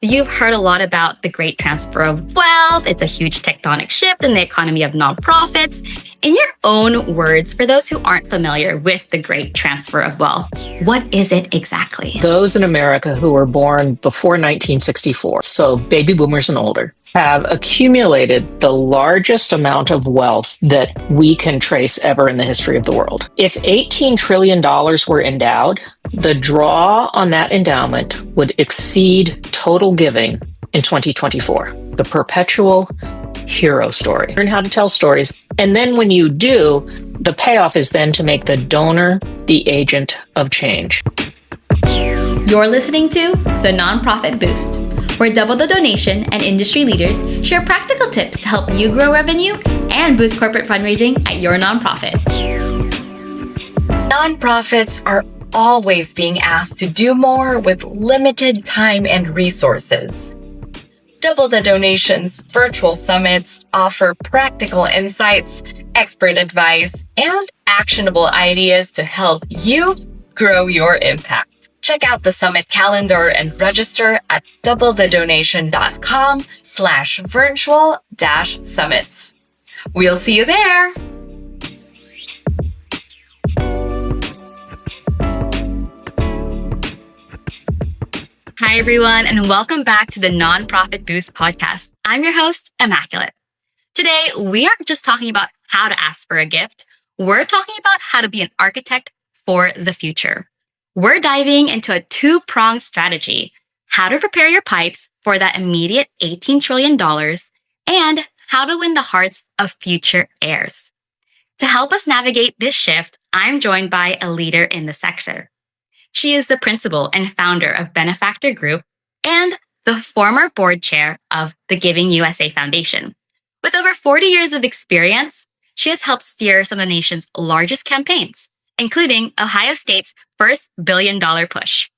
You've heard a lot about the great transfer of wealth. It's a huge tectonic shift in the economy of nonprofits. In your own words, for those who aren't familiar with the great transfer of wealth, what is it exactly? Those in America who were born before 1964, so baby boomers and older, have accumulated the largest amount of wealth that we can trace ever in the history of the world. If $18 trillion were endowed, the draw on that endowment would exceed total giving in 2024. The Perpetual hero story. Learn how to tell stories. And then when you do, the payoff is then to make the donor the agent of change. You're listening to The Nonprofit Boost, where Double the Donation and industry leaders share practical tips to help you grow revenue and boost corporate fundraising at your nonprofit. Nonprofits are always being asked to do more with limited time and resources. Double the Donation's virtual summits offer practical insights, expert advice, and actionable ideas to help you grow your impact. Check out the summit calendar and register at doubletheDonation.com/virtual-summits. We'll see you there. Hi, everyone, and welcome back to the Nonprofit Boost podcast. I'm your host, Immaculate. Today, we aren't just talking about how to ask for a gift. We're talking about how to be an architect for the future. We're diving into a two-pronged strategy, how to prepare your pipes for that immediate $18 trillion and how to win the hearts of future heirs. To help us navigate this shift, I'm joined by a leader in the sector. She is the principal and founder of Benefactor Group and the former board chair of the Giving USA Foundation. With over 40 years of experience, she has helped steer some of the nation's largest campaigns, including Ohio State's first billion-dollar push.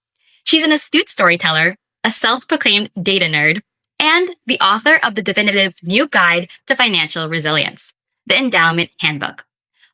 She's an astute storyteller, a self-proclaimed data nerd, and the author of the definitive new guide to financial resilience, the Endowment Handbook.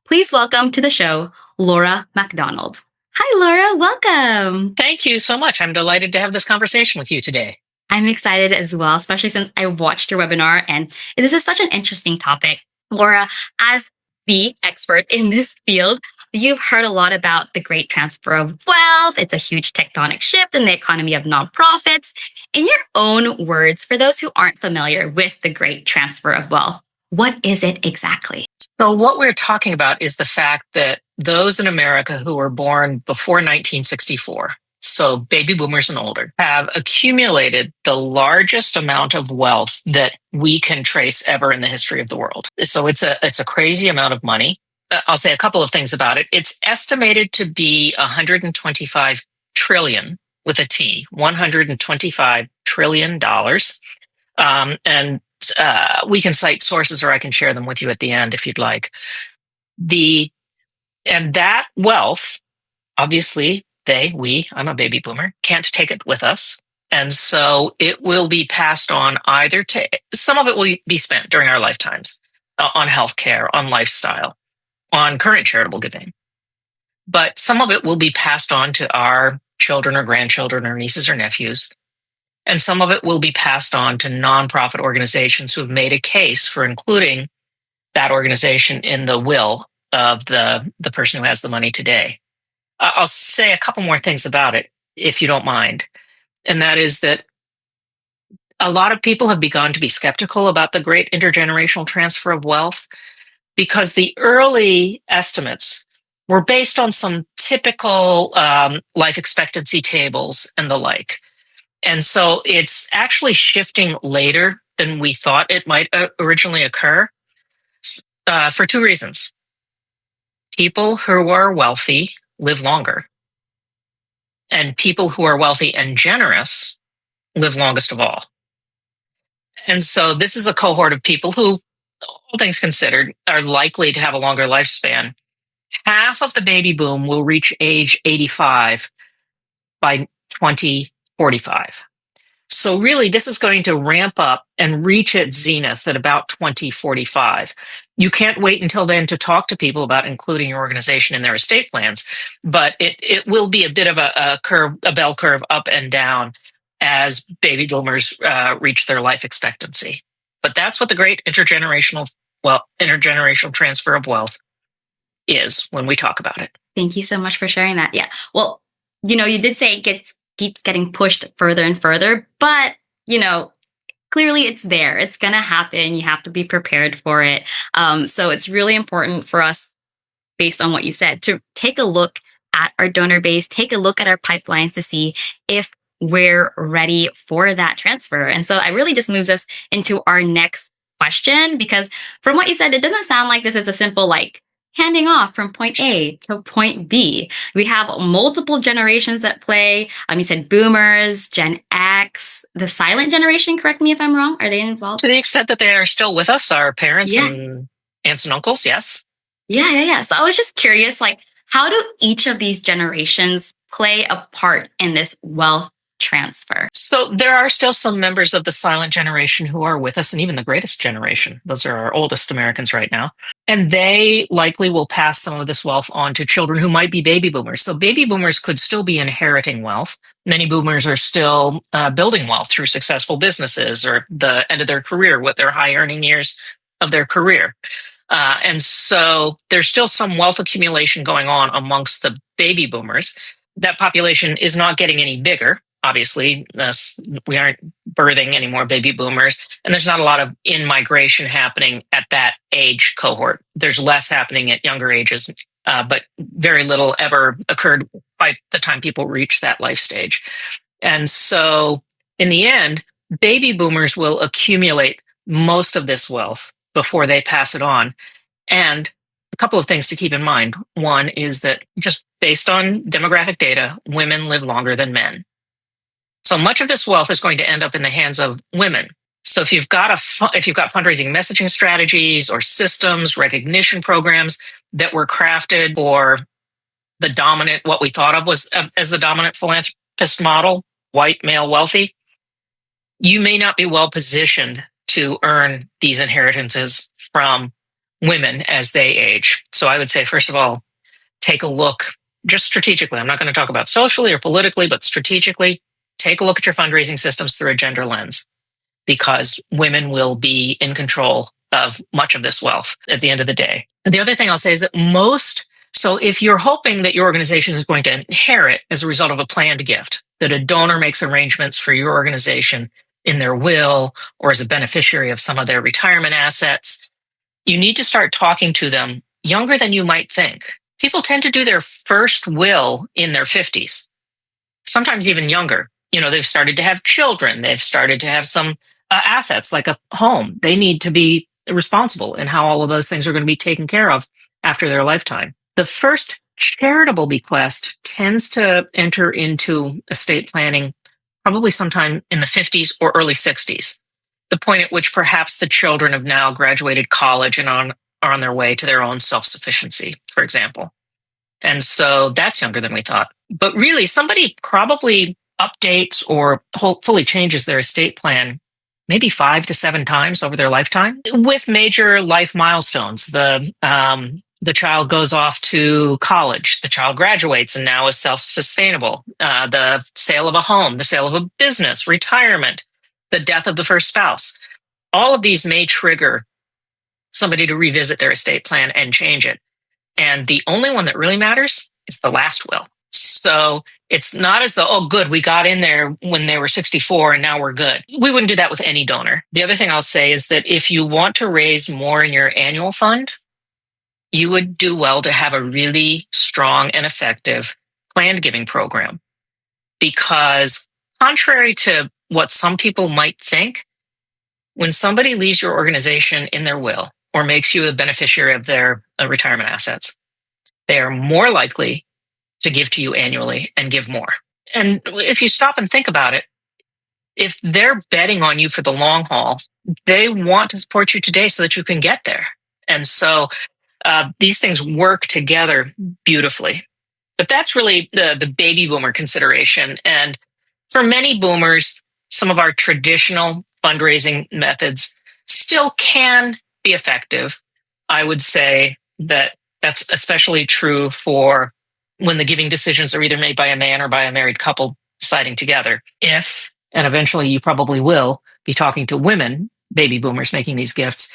Please welcome to the show, Laura MacDonald. Hi, Laura. Welcome. Thank you so much. I'm delighted to have this conversation with you today. I'm excited as well, especially since I watched your webinar, and this is such an interesting topic. Laura, as the expert in this field, you've heard a lot about the great transfer of wealth. It's a huge tectonic shift in the economy of nonprofits. In your own words, for those who aren't familiar with the great transfer of wealth, what is it exactly? So what we're talking about is the fact that those in America who were born before 1964, so baby boomers and older, have accumulated the largest amount of wealth that we can trace ever in the history of the world. So it's a crazy amount of money. I'll say a couple of things about it. It's estimated to be 125 trillion with a T, $125 trillion. And we can cite sources, or I can share them with you at the end if you'd like. And that wealth, obviously, I'm a baby boomer, can't take it with us. And so it will be passed on some of it will be spent during our lifetimes on healthcare, on lifestyle, on current charitable giving. But some of it will be passed on to our children or grandchildren or nieces or nephews. And some of it will be passed on to nonprofit organizations who have made a case for including that organization in the will of the person who has the money today. I'll say a couple more things about it, if you don't mind. And that is that a lot of people have begun to be skeptical about the great intergenerational transfer of wealth because the early estimates were based on some typical life expectancy tables and the like. And so it's actually shifting later than we thought it might originally occur for two reasons. People who are wealthy live longer, and people who are wealthy and generous live longest of all. And so this is a cohort of people who, all things considered, are likely to have a longer lifespan. Half of the baby boom will reach age 85 by 2045. So really, this is going to ramp up and reach its zenith at about 2045. You can't wait until then to talk to people about including your organization in their estate plans, but it will be a bit of a bell curve up and down. as baby boomers reach their life expectancy. But that's what the great intergenerational transfer of wealth is when we talk about it. Thank you so much for sharing that. Yeah. Well, you did say it keeps getting pushed further and further, but, clearly it's there. It's going to happen. You have to be prepared for it. So it's really important for us, based on what you said, to take a look at our donor base, take a look at our pipelines to see if we're ready for that transfer. And so it really just moves us into our next question, because from what you said, it doesn't sound like this is a simple, handing off from point A to point B. We have multiple generations at play. You said boomers, Gen X, the silent generation, correct me if I'm wrong. Are they involved? To the extent that they are still with us, our parents and aunts and uncles, yes. Yeah. So I was just curious, how do each of these generations play a part in this wealth transfer? So there are still some members of the silent generation who are with us, and even the greatest generation. Those are our oldest Americans right now. And they likely will pass some of this wealth on to children who might be baby boomers. So baby boomers could still be inheriting wealth. Many boomers are still building wealth through successful businesses or the end of their career with their high earning years of their career. And so there's still some wealth accumulation going on amongst the baby boomers. That population is not getting any bigger. Obviously, we aren't birthing any more baby boomers, and there's not a lot of in-migration happening at that age cohort. There's less happening at younger ages, but very little ever occurred by the time people reach that life stage. And so in the end, baby boomers will accumulate most of this wealth before they pass it on. And a couple of things to keep in mind. One is that just based on demographic data, women live longer than men. So much of this wealth is going to end up in the hands of women. So if you've got fundraising messaging strategies or systems, recognition programs that were crafted for what we thought of as the dominant philanthropist model, white, male, wealthy, you may not be well positioned to earn these inheritances from women as they age. So I would say, first of all, take a look just strategically. I'm not going to talk about socially or politically, but strategically, take a look at your fundraising systems through a gender lens, because women will be in control of much of this wealth at the end of the day. And the other thing I'll say is that so if you're hoping that your organization is going to inherit as a result of a planned gift, that a donor makes arrangements for your organization in their will or as a beneficiary of some of their retirement assets, you need to start talking to them younger than you might think. People tend to do their first will in their 50s, sometimes even younger. They've started to have children. They've started to have some assets like a home. They need to be responsible in how all of those things are going to be taken care of after their lifetime. The first charitable bequest tends to enter into estate planning probably sometime in the 50s or early 60s, the point at which perhaps the children have now graduated college and are on their way to their own self-sufficiency, for example. And so that's younger than we thought. But really, somebody probably updates or hopefully changes their estate plan maybe 5 to 7 times over their lifetime with major life milestones. The child goes off to college, the child graduates and now is self-sustainable, the sale of a home, the sale of a business, retirement, the death of the first spouse. All of these may trigger somebody to revisit their estate plan and change it. And the only one that really matters is the last will. So it's not as though, oh, good, we got in there when they were 64 and now we're good. We wouldn't do that with any donor. The other thing I'll say is that if you want to raise more in your annual fund, you would do well to have a really strong and effective planned giving program. Because contrary to what some people might think, when somebody leaves your organization in their will or makes you a beneficiary of their retirement assets, they are more likely to give to you annually and give more. And if you stop and think about it, if they're betting on you for the long haul, they want to support you today so that you can get there. And so these things work together beautifully. But that's really the baby boomer consideration. And for many boomers, some of our traditional fundraising methods still can be effective. I would say that that's especially true for when the giving decisions are either made by a man or by a married couple deciding together. If and eventually you probably will be talking to women, baby boomers making these gifts,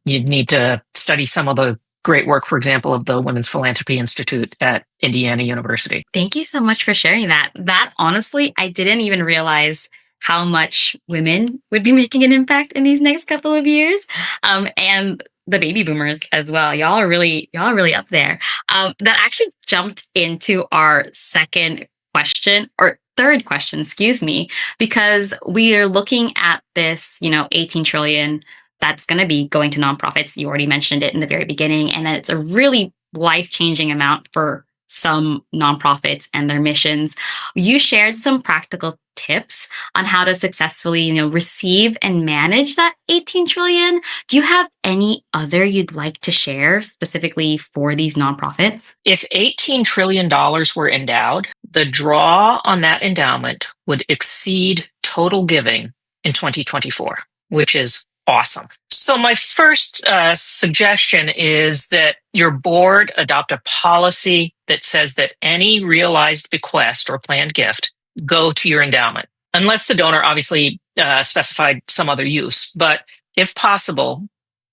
you'd need to study some of the great work, for example, of the Women's Philanthropy Institute at Indiana University. Thank you so much for sharing that. That honestly, I didn't even realize how much women would be making an impact in these next couple of years. And the baby boomers as well. Y'all are really up there. That actually jumped into our second question, or third question, excuse me, because we are looking at this, 18 trillion that's going to be going to nonprofits. You already mentioned it in the very beginning, and that it's a really life-changing amount for some nonprofits and their missions. You shared some practical tips on how to successfully, receive and manage that 18 trillion. Do you have any other you'd like to share specifically for these nonprofits? If $18 trillion were endowed, the draw on that endowment would exceed total giving in 2024, which is awesome. So my first suggestion is that your board adopt a policy that says that any realized bequest or planned gift go to your endowment, unless the donor obviously specified some other use. But if possible,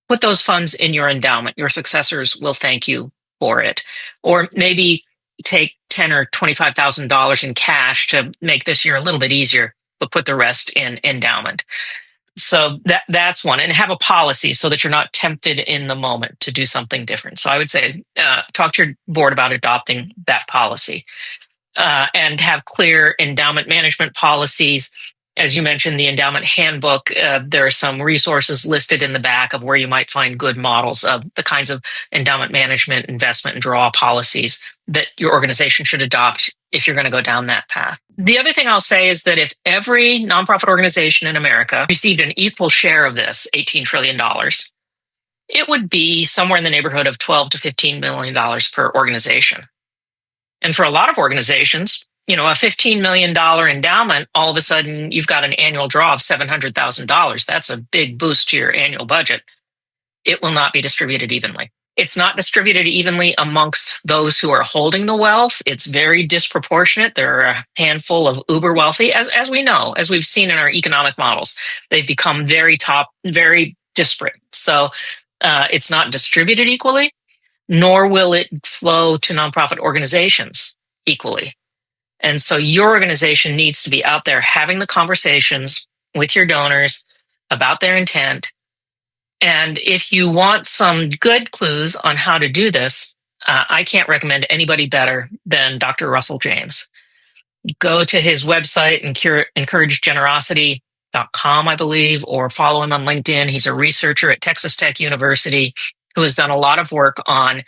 put those funds in your endowment. Your successors will thank you for it. Or maybe take $10,000 or $25,000 in cash to make this year a little bit easier, but put the rest in endowment. So that's one, and have a policy so that you're not tempted in the moment to do something different. So I would say talk to your board about adopting that policy, and have clear endowment management policies. As you mentioned, the Endowment Handbook, there are some resources listed in the back of where you might find good models of the kinds of endowment management, investment, and draw policies that your organization should adopt if you're going to go down that path. The other thing I'll say is that if every nonprofit organization in America received an equal share of this $18 trillion, it would be somewhere in the neighborhood of $12 to $15 million per organization. And for a lot of organizations, a $15 million endowment, all of a sudden you've got an annual draw of $700,000. That's a big boost to your annual budget. It will not be distributed evenly. It's not distributed evenly amongst those who are holding the wealth. It's very disproportionate. There are a handful of uber wealthy, as we know, as we've seen in our economic models. They've become very disparate. So it's not distributed equally, nor will it flow to nonprofit organizations equally. And so your organization needs to be out there having the conversations with your donors about their intent. And if you want some good clues on how to do this, I can't recommend anybody better than Dr. Russell James. Go to his website, encouragegenerosity.com, I believe, or follow him on LinkedIn. He's a researcher at Texas Tech University who has done a lot of work on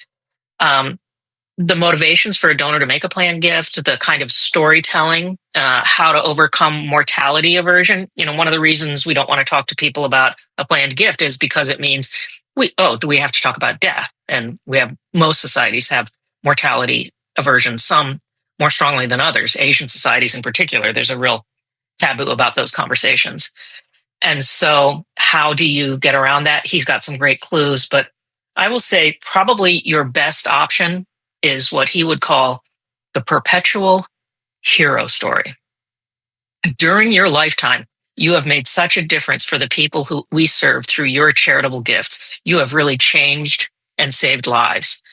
the motivations for a donor to make a planned gift, the kind of storytelling, how to overcome mortality aversion. One of the reasons we don't want to talk to people about a planned gift is because it means do we have to talk about death? And most societies have mortality aversion, some more strongly than others. Asian societies in particular, there's a real taboo about those conversations. And so how do you get around that? He's got some great clues, but I will say probably your best option is what he would call the perpetual hero story. During your lifetime, you have made such a difference for the people who we serve through your charitable gifts. You have really changed and saved lives.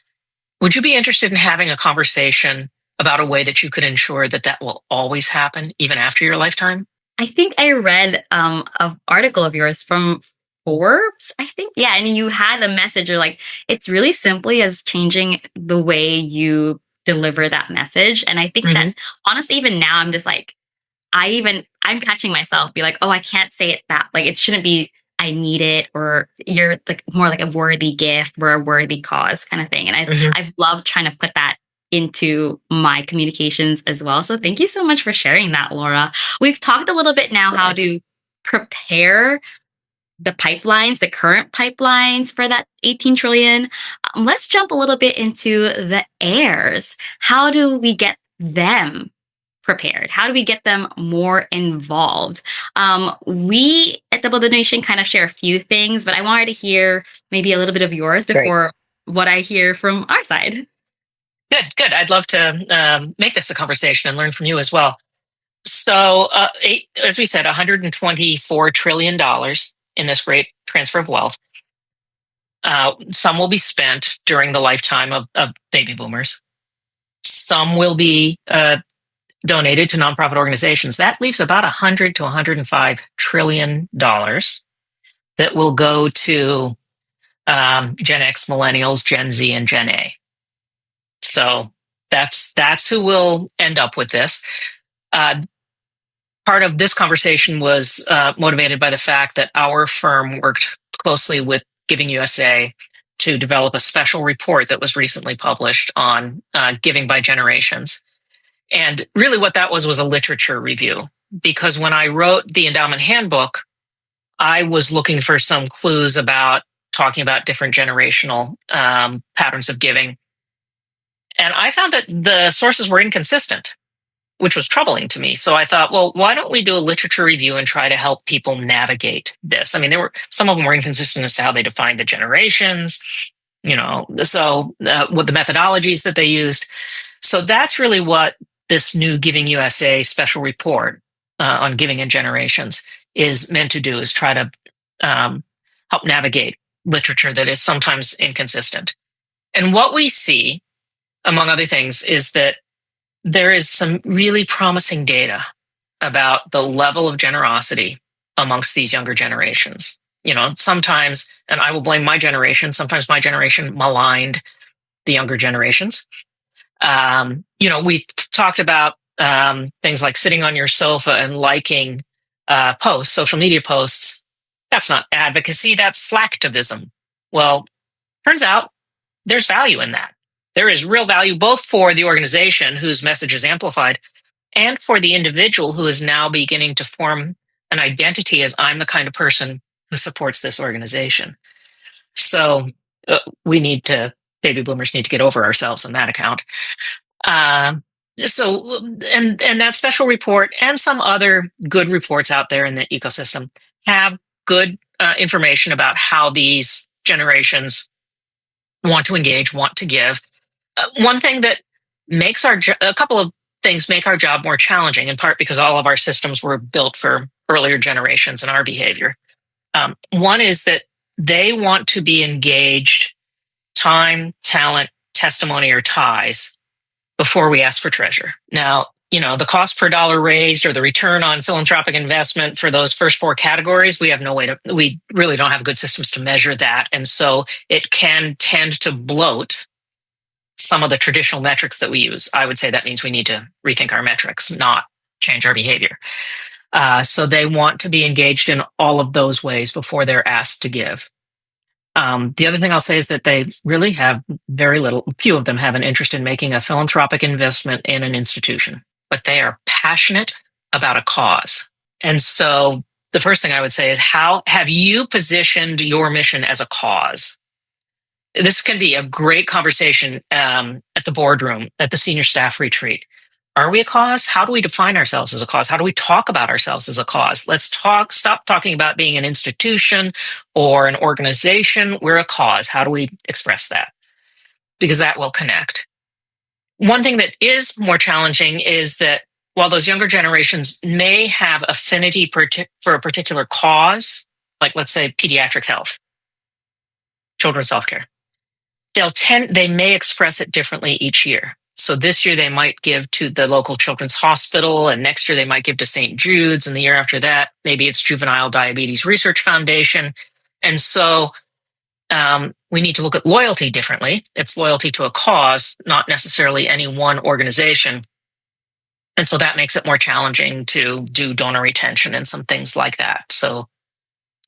Would you be interested in having a conversation about a way that you could ensure that will always happen, even after your lifetime? I think I read an article of yours from Forbes, I think. Yeah, and you had a message or it's really simply as changing the way you deliver that message. And I think that honestly, even now, I'm just I'm catching myself be like, oh, I can't say it that, it shouldn't be, I need it, or you're more like a worthy gift or a worthy cause kind of thing. And I've loved trying to put that into my communications as well. So thank you so much for sharing that, Laura. We've talked a little bit now how to prepare the pipelines, the current pipelines for that 18 trillion. Let's jump a little bit into the heirs. How do we get them prepared? How do we get them more involved? We at Double Donation kind of share a few things, but I wanted to hear maybe a little bit of yours before what I hear from our side. Good. I'd love to make this a conversation and learn from you as well. So, as we said, $124 trillion in this great transfer of wealth. Some will be spent during the lifetime of baby boomers. Some will be donated to nonprofit organizations. That leaves about $100 to $105 trillion that will go to Gen X, Millennials, Gen Z, and Gen A. So that's who will end up with this. Part of this conversation was motivated by the fact that our firm worked closely with Giving USA to develop a special report that was recently published on giving by generations. And really what that was a literature review, because when I wrote the Endowment Handbook, I was looking for some clues about talking about different generational patterns of giving. And I found that the sources were inconsistent, which was troubling to me. So I thought, well, why don't we do a literature review and try to help people navigate this? I mean, some of them were inconsistent as to how they defined the generations, so what the methodologies that they used. So that's really what this new Giving USA special report on giving in generations is meant to do, is try to help navigate literature that is sometimes inconsistent. And what we see, among other things, is that there is some really promising data about the level of generosity amongst these younger generations. Sometimes, and I will blame my generation, sometimes my generation maligned the younger generations. We talked about things like sitting on your sofa and liking posts, social media posts. That's not advocacy, that's slacktivism. Well, turns out there's value in that. There is real value both for the organization whose message is amplified and for the individual who is now beginning to form an identity as, I'm the kind of person who supports this organization. So baby boomers need to get over ourselves on that account. And that special report and some other good reports out there in the ecosystem have good information about how these generations want to engage, want to give. One thing that makes a couple of things make our job more challenging, in part because all of our systems were built for earlier generations and our behavior. One is that they want to be engaged, time, talent, testimony, or ties before we ask for treasure. Now, the cost per dollar raised or the return on philanthropic investment for those first four categories, we really don't have good systems to measure that. And so it can tend to bloat some of the traditional metrics that we use. I would say that means we need to rethink our metrics, not change our behavior. So they want to be engaged in all of those ways before they're asked to give. The other thing I'll say is that they really have few of them have an interest in making a philanthropic investment in an institution, but they are passionate about a cause. And so the first thing I would say is, how have you positioned your mission as a cause? This can be a great conversation at the boardroom, at the senior staff retreat. Are we a cause? How do we define ourselves as a cause? How do we talk about ourselves as a cause? Let's stop talking about being an institution or an organization. We're a cause. How do we express that? Because that will connect. One thing that is more challenging is that while those younger generations may have affinity for a particular cause, like let's say pediatric health, children's healthcare, they may express it differently each year. So this year they might give to the local children's hospital, and next year they might give to St. Jude's, and the year after that, maybe it's Juvenile Diabetes Research Foundation. And so we need to look at loyalty differently. It's loyalty to a cause, not necessarily any one organization. And so that makes it more challenging to do donor retention and some things like that. So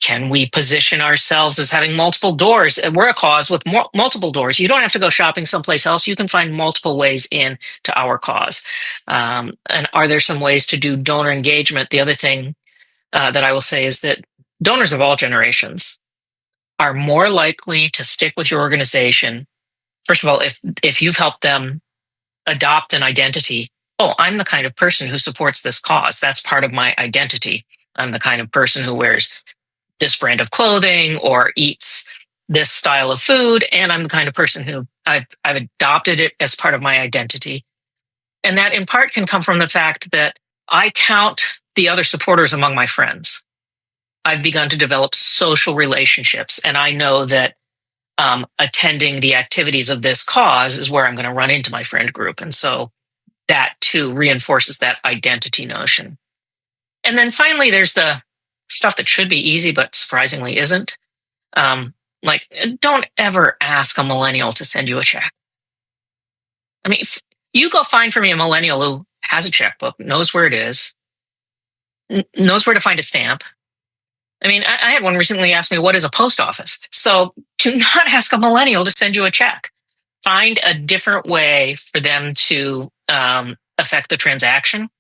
can we position ourselves as having multiple doors? We're a cause with multiple doors. You don't have to go shopping someplace else. You can find multiple ways in to our cause. And are there some ways to do donor engagement? The other thing that I will say is that donors of all generations are more likely to stick with your organization. First of all, if you've helped them adopt an identity, I'm the kind of person who supports this cause. That's part of my identity. I'm the kind of person who wears this brand of clothing or eats this style of food, and I'm the kind of person who I've adopted it as part of my identity. And that in part can come from the fact that I count the other supporters among my friends. I've begun to develop social relationships, and I know that attending the activities of this cause is where I'm going to run into my friend group. And so that too reinforces that identity notion. And then finally, there's the stuff that should be easy, but surprisingly isn't. Like, don't ever ask a millennial to send you a check. I mean, if you go find for me a millennial who has a checkbook, knows where it is, knows where to find a stamp. I mean, I had one recently ask me, what is a post office? So do not ask a millennial to send you a check. Find a different way for them to affect the transaction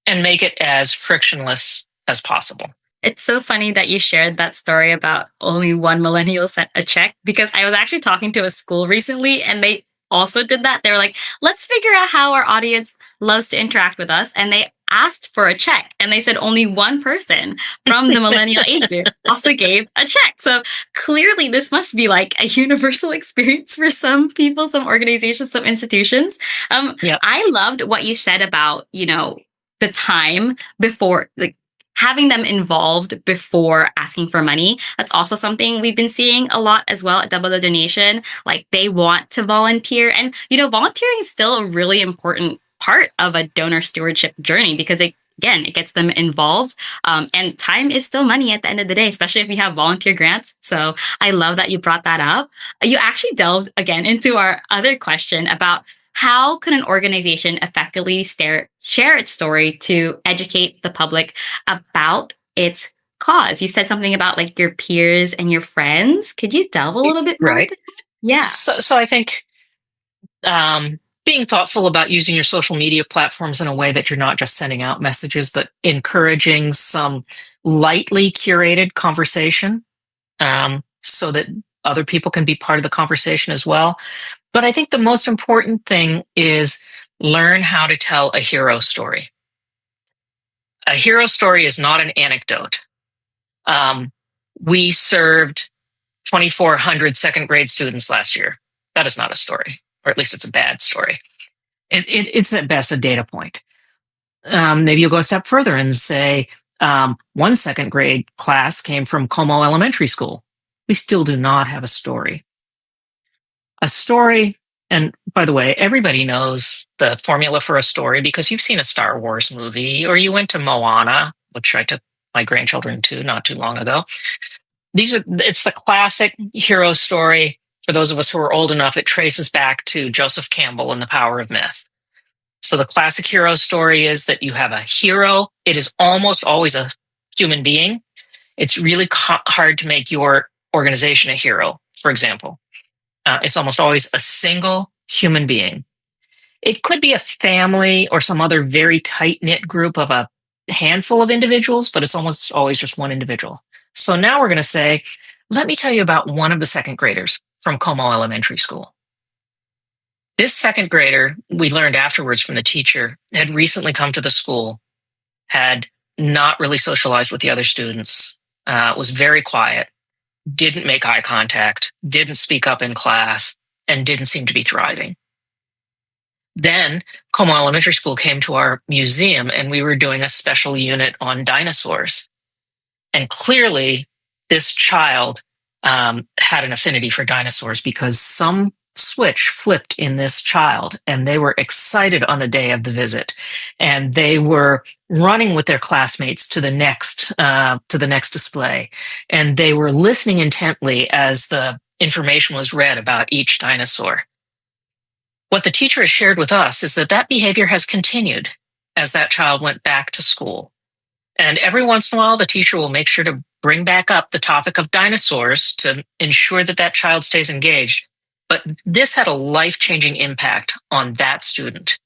and make it as frictionless as possible. It's so funny that you shared that story about only one millennial sent a check, because I was actually talking to a school recently and they also did that. They were like, let's figure out how our audience loves to interact with us. And they asked for a check, and they said only one person from the millennial age group also gave a check. So clearly this must be like a universal experience for some people, some organizations, some institutions. Yep. I loved what you said about, the time before, like, having them involved before asking for money. That's also something we've been seeing a lot as well at Double the Donation. Like, they want to volunteer. And, volunteering is still a really important part of a donor stewardship journey, because it gets them involved. And time is still money at the end of the day, especially if we have volunteer grants. So I love that you brought that up. You actually delved again into our other question about how can an organization effectively share its story to educate the public about its cause? You said something about like your peers and your friends. Could you delve a little bit more? Right. Yeah. So I think being thoughtful about using your social media platforms in a way that you're not just sending out messages, but encouraging some lightly curated conversation so that other people can be part of the conversation as well. But I think the most important thing is learn how to tell a hero story. A hero story is not an anecdote. We served 2,400 second grade students last year. That is not a story, or at least it's a bad story. It's at best a data point. Maybe you'll go a step further and say, one second grade class came from Como Elementary School. We still do not have a story. A story, and by the way, everybody knows the formula for a story because you've seen a Star Wars movie, or you went to Moana, which I took my grandchildren to not too long ago. It's the classic hero story. For those of us who are old enough, it traces back to Joseph Campbell and The Power of Myth. So the classic hero story is that you have a hero. It is almost always a human being. It's really hard to make your organization a hero, for example. It's almost always a single human being. It could be a family or some other very tight-knit group of a handful of individuals, but it's almost always just one individual. So now we're going to say, let me tell you about one of the second graders from Como Elementary School. This second grader, we learned afterwards from the teacher, had recently come to the school, had not really socialized with the other students, was very quiet, didn't make eye contact, didn't speak up in class, and didn't seem to be thriving. Then Como Elementary School came to our museum, and we were doing a special unit on dinosaurs. And clearly, this child had an affinity for dinosaurs because some switch flipped in this child, and they were excited on the day of the visit, and they were running with their classmates to the next display, and they were listening intently as the information was read about each dinosaur. What the teacher has shared with us is that behavior has continued as that child went back to school. And every once in a while, the teacher will make sure to bring back up the topic of dinosaurs to ensure that child stays engaged. But this had a life-changing impact on that student.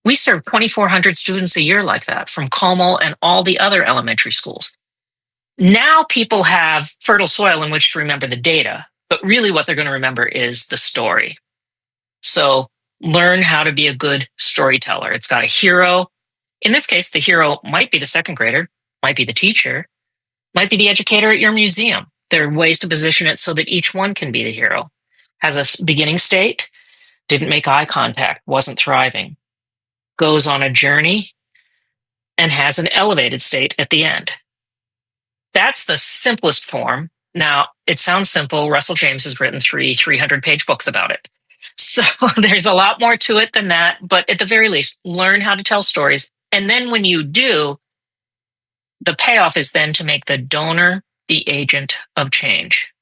We serve 2,400 students a year like that from Como and all the other elementary schools. Now people have fertile soil in which to remember the data, but really what they're going to remember is the story. So learn how to be a good storyteller. It's got a hero. In this case, the hero might be the second grader, might be the teacher, might be the educator at your museum. There are ways to position it so that each one can be the hero. Has a beginning state, didn't make eye contact, wasn't thriving, goes on a journey, and has an elevated state at the end. That's the simplest form. Now, it sounds simple. Russell James has written 300-page books about it. So there's a lot more to it than that. But at the very least, learn how to tell stories. And then when you do, the payoff is then to make the donor the agent of change.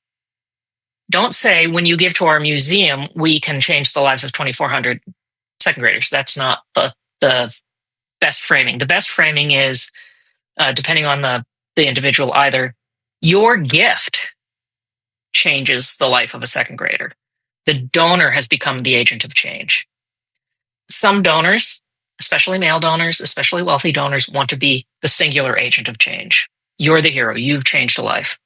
Don't say, when you give to our museum, we can change the lives of 2,400 second graders. That's not the best framing. The best framing is, depending on the individual, either your gift changes the life of a second grader. The donor has become the agent of change. Some donors, especially male donors, especially wealthy donors, want to be the singular agent of change. You're the hero. You've changed a life.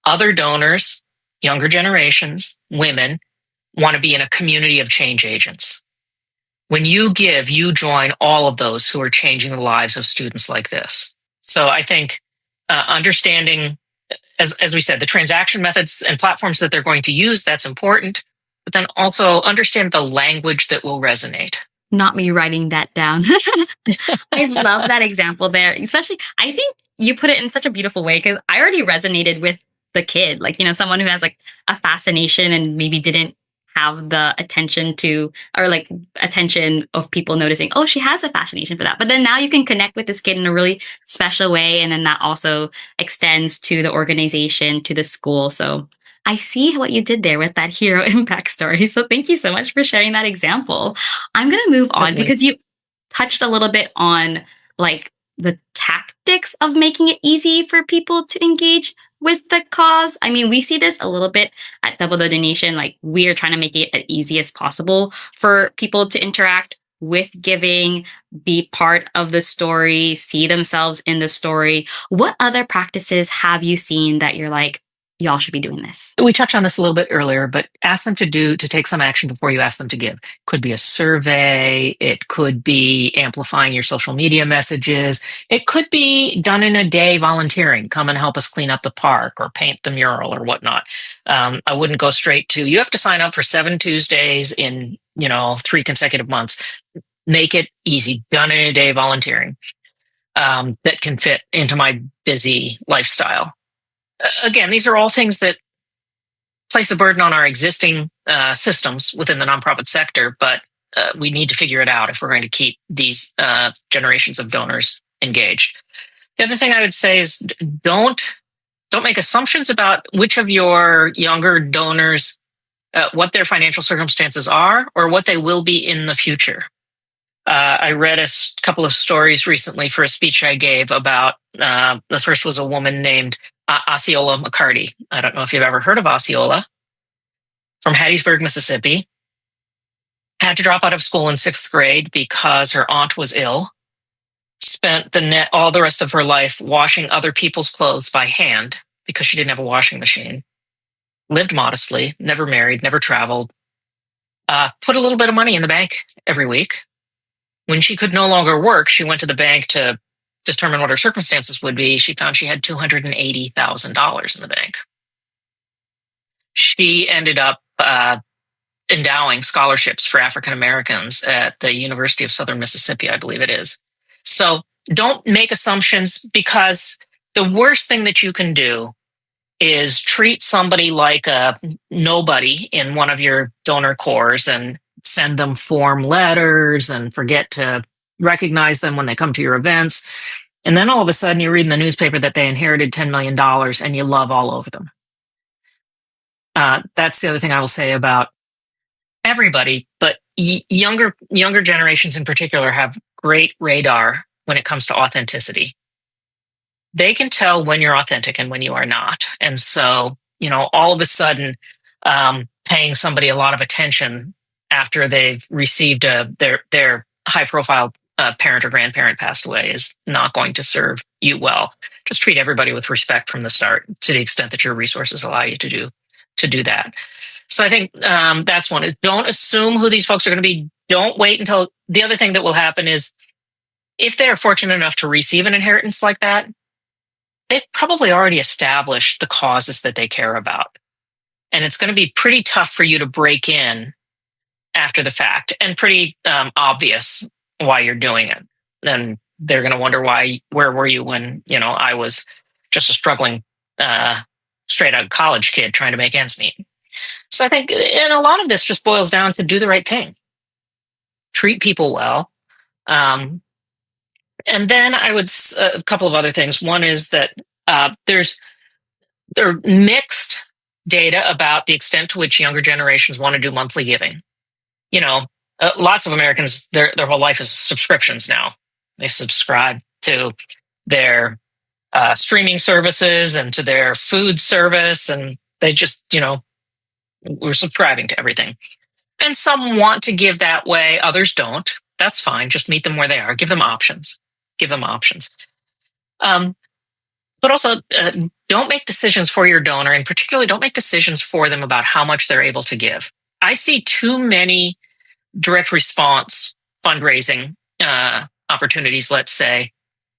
Other donors, younger generations, women, want to be in a community of change agents. When you give, you join all of those who are changing the lives of students like this. So I think understanding, as we said, the transaction methods and platforms that they're going to use, that's important. But then also understand the language that will resonate. Not me writing that down. I love that example there. Especially, I think you put it in such a beautiful way, because I already resonated with the kid. Like, someone who has like a fascination and maybe didn't have the attention of people noticing, oh, she has a fascination for that. But then now you can connect with this kid in a really special way. And then that also extends to the organization, to the school. So I see what you did there with that hero impact story. So thank you so much for sharing that example. I'm going to move on because you touched a little bit on like the tactics of making it easy for people to engage with the cause. I mean, we see this a little bit at Double the Donation. Like, we are trying to make it as easy as possible for people to interact with giving, be part of the story, see themselves in the story. What other practices have you seen that you're like, y'all should be doing this? We touched on this a little bit earlier, but ask them to take some action before you ask them to give. Could be a survey. It could be amplifying your social media messages. It could be done in a day volunteering. Come and help us clean up the park or paint the mural or whatnot. I wouldn't go straight to, you have to sign up for 7 Tuesdays in, 3 consecutive months. Make it easy. Done in a day volunteering that can fit into my busy lifestyle. Again, these are all things that place a burden on our existing systems within the nonprofit sector, but we need to figure it out if we're going to keep these generations of donors engaged. The other thing I would say is don't make assumptions about which of your younger donors, what their financial circumstances are or what they will be in the future. I read a couple of stories recently for a speech I gave about, the first was a woman named Osceola McCarty. I don't know if you've ever heard of Osceola. From Hattiesburg, Mississippi. Had to drop out of school in 6th grade because her aunt was ill. Spent all the rest of her life washing other people's clothes by hand because she didn't have a washing machine. Lived modestly, never married, never traveled. Put a little bit of money in the bank every week. When she could no longer work, she went to the bank to determine what her circumstances would be. She found she had $280,000 in the bank. She ended up endowing scholarships for African Americans at the University of Southern Mississippi, I believe it is. So don't make assumptions, because the worst thing that you can do is treat somebody like a nobody in one of your donor corps and send them form letters and forget to recognize them when they come to your events. And then all of a sudden you read in the newspaper that they inherited $10 million and you love all over them. That's the other thing I will say about everybody, but younger generations in particular have great radar when it comes to authenticity. They can tell when you're authentic and when you are not. And so, all of a sudden, paying somebody a lot of attention after they've received their high-profile parent or grandparent passed away is not going to serve you well. Just treat everybody with respect from the start, to the extent that your resources allow you to do that. So I think that's one, is don't assume who these folks are going to be. Don't wait until, the other thing that will happen is, if they are fortunate enough to receive an inheritance like that, they've probably already established the causes that they care about. And it's going to be pretty tough for you to break in after the fact, and pretty obvious why you're doing it. And they're going to wonder where were you when, I was just a struggling, straight out college kid trying to make ends meet. So I think, and a lot of this just boils down to do the right thing, treat people well. And then a couple of other things. One is that there are mixed data about the extent to which younger generations want to do monthly giving. Lots of Americans, their whole life is subscriptions now. They subscribe to their streaming services and to their food service, and they just, we're subscribing to everything. And some want to give that way, others don't. That's fine. Just meet them where they are. Give them options. But also, don't make decisions for your donor, and particularly don't make decisions for them about how much they're able to give. I see too many direct response fundraising opportunities, let's say,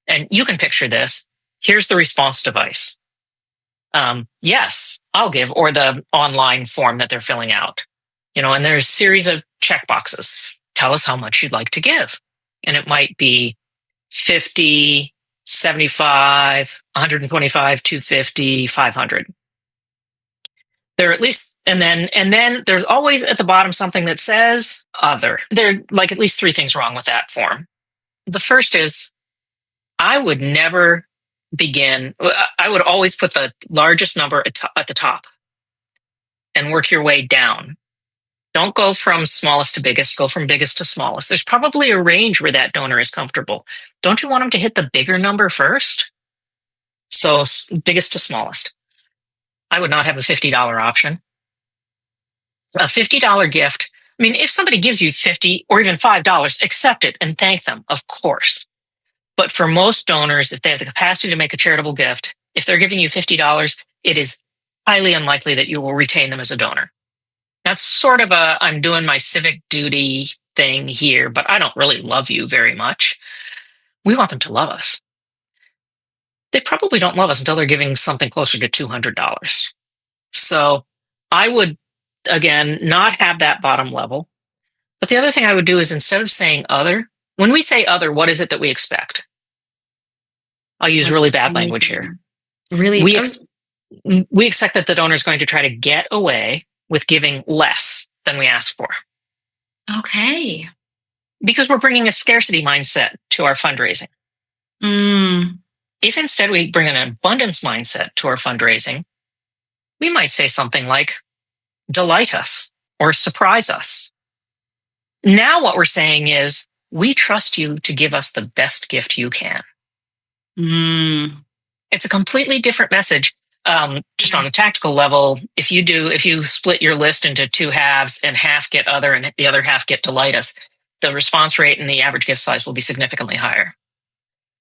and you can picture this. Here's the response device. Yes, I'll give, or the online form that they're filling out. And there's a series of checkboxes. Tell us how much you'd like to give. And it might be 50, 75, 125, 250, 500. There are at least, and then there's always at the bottom something that says other. There are like at least three things wrong with that form. The first is I would always put the largest number at the top and work your way down. Don't go from smallest to biggest, go from biggest to smallest. There's probably a range where that donor is comfortable. Don't you want them to hit the bigger number first? So biggest to smallest. I would not have a $50 option. A $50 gift. I mean, if somebody gives you $50 or even $5, accept it and thank them, of course. But for most donors, if they have the capacity to make a charitable gift, if they're giving you $50, it is highly unlikely that you will retain them as a donor. That's sort of I'm doing my civic duty thing here, but I don't really love you very much. We want them to love us. They probably don't love us until they're giving something closer to $200. So I would, again, not have that bottom level. But the other thing I would do is instead of saying other, when we say other, what is it that we expect? I'll use really bad language here. Really? We expect that the donor is going to try to get away with giving less than we ask for. Okay. Because we're bringing a scarcity mindset to our fundraising. If instead we bring an abundance mindset to our fundraising, we might say something like, delight us or surprise us. Now what we're saying is, we trust you to give us the best gift you can. It's a completely different message. Just on a tactical level, if you split your list into two halves and half get other and the other half get delight us, the response rate and the average gift size will be significantly higher.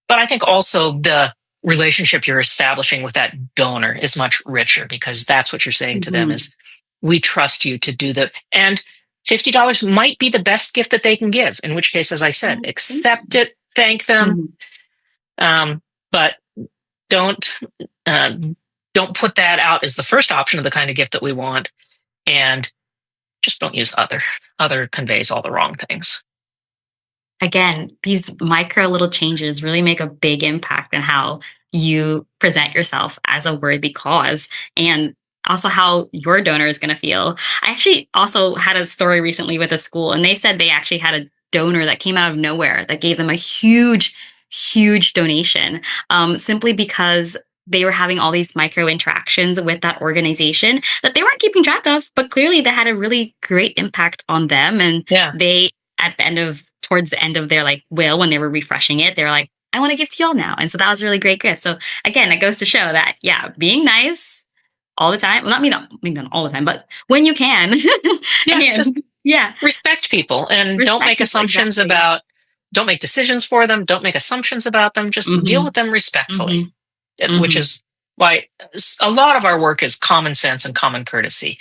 But I think also the relationship you're establishing with that donor is much richer, because that's what you're saying to them is, we trust you to do and $50 might be the best gift that they can give, in which case, as I said, accept it, thank them. But don't put that out as the first option of the kind of gift that we want, and just don't use other. Other conveys all the wrong things. Again, these micro little changes really make a big impact on how you present yourself as a worthy cause, and also how your donor is going to feel. I actually also had a story recently with a school, and they said they actually had a donor that came out of nowhere that gave them a huge donation, simply because they were having all these micro interactions with that organization that they weren't keeping track of, but clearly they had a really great impact on them. And they, towards the end of their will, when they were refreshing it, they were like, I want to give to y'all now. And so that was a really great gift. So again, it goes to show that, being nice all the time, well, not all the time, but when you can, respect people and don't make assumptions don't make decisions for them. Don't make assumptions about them. Just deal with them respectfully, which is why a lot of our work is common sense and common courtesy.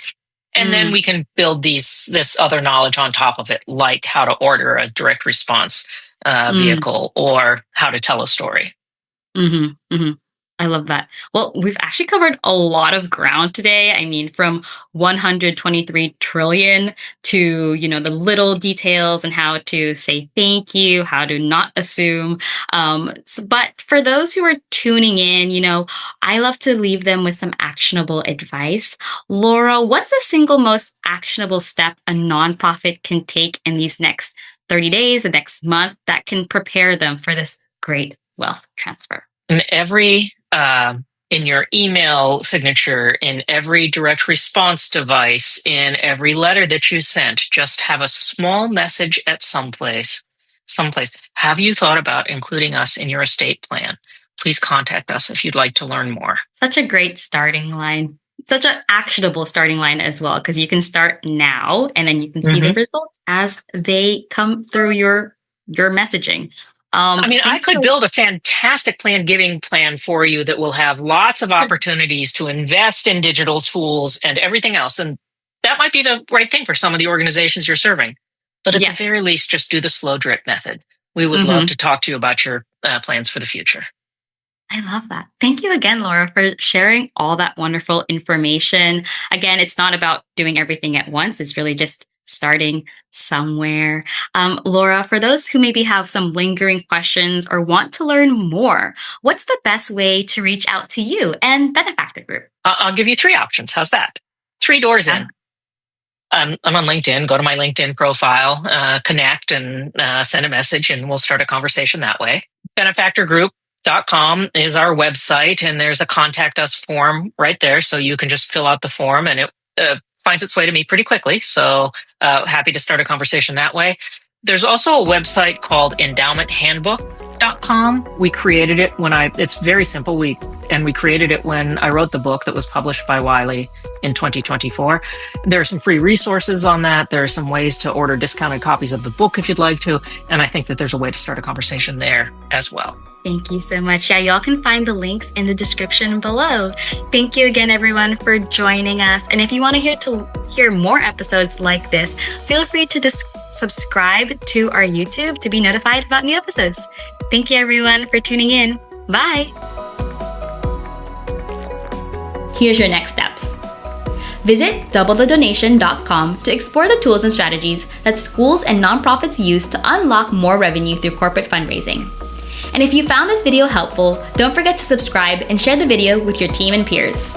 And then we can build this other knowledge on top of it, like how to order a direct response vehicle or how to tell a story. I love that. Well, we've actually covered a lot of ground today. I mean, from 123 trillion to, the little details and how to say thank you, how to not assume. But for those who are tuning in, I love to leave them with some actionable advice. Laura, what's the single most actionable step a nonprofit can take in these next 30 days, the next month that can prepare them for this great wealth transfer? In in your email signature, in every direct response device, in every letter that you sent, just have a small message at someplace. Have you thought about including us in your estate plan? Please contact us if you'd like to learn more. Such a great starting line. Such an actionable starting line as well, because you can start now and then you can see the results as they come through your messaging. I could build a fantastic giving plan for you that will have lots of opportunities to invest in digital tools and everything else. And that might be the right thing for some of the organizations you're serving. But at the very least, just do the slow drip method. We would love to talk to you about your plans for the future. I love that. Thank you again, Laura, for sharing all that wonderful information. Again, it's not about doing everything at once. It's really just starting somewhere. Laura, for those who maybe have some lingering questions or want to learn more, what's the best way to reach out to you and Benefactor Group? I'll give you 3 options. How's that? 3 doors in. I'm on LinkedIn. Go to my LinkedIn profile, connect, and send a message, and we'll start a conversation that way. Benefactorgroup.com is our website, and there's a contact us form right there, so you can just fill out the form, and it finds its way to me pretty quickly. So happy to start a conversation that way. There's also a website called Endowment Handbook.com. We created it it's very simple. We created it when I wrote the book that was published by Wiley in 2024. There are some free resources on that. There are some ways to order discounted copies of the book if you'd like to. And I think that there's a way to start a conversation there as well. Thank you so much. Yeah, y'all can find the links in the description below. Thank you again, everyone, for joining us. And if you want to hear more episodes like this, feel free to just subscribe to our YouTube to be notified about new episodes. Thank you, everyone, for tuning in. Bye. Here's your next steps. Visit doublethedonation.com to explore the tools and strategies that schools and nonprofits use to unlock more revenue through corporate fundraising. And if you found this video helpful, don't forget to subscribe and share the video with your team and peers.